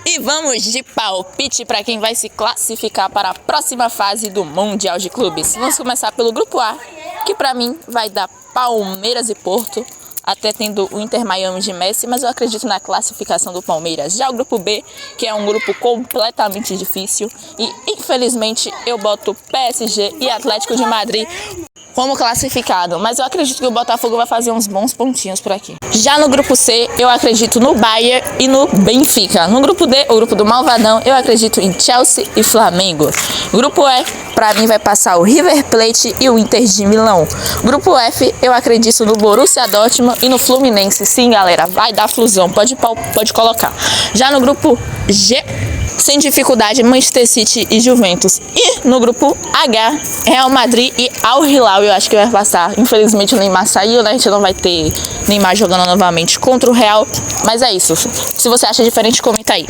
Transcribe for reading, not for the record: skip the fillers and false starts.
E vamos de palpite para quem vai se classificar para a próxima fase do Mundial de Clubes. Vamos começar pelo grupo A, que para mim vai dar Palmeiras e Porto, até tendo o Inter Miami de Messi, mas eu acredito na classificação do Palmeiras. Já o grupo B, que é um grupo completamente difícil, e infelizmente eu boto PSG e Atlético de Madrid como classificado, mas eu acredito que o Botafogo vai fazer uns bons pontinhos por aqui. Já no grupo C, eu acredito no Bayern e no Benfica. No grupo D, o grupo do Malvadão, eu acredito em Chelsea e Flamengo. Grupo E, pra mim vai passar o River Plate e o Inter de Milão. Grupo F, eu acredito no Borussia Dortmund e no Fluminense. Sim, galera, vai dar flusão, pode colocar. Já no grupo G, sem dificuldade, Manchester City e Juventus. E no grupo H, Real Madrid e Al Hilal, eu acho que vai passar. Infelizmente o Neymar saiu, né? A gente não vai ter Neymar jogando novamente contra o Real. Mas é isso. Se você acha diferente, comenta aí.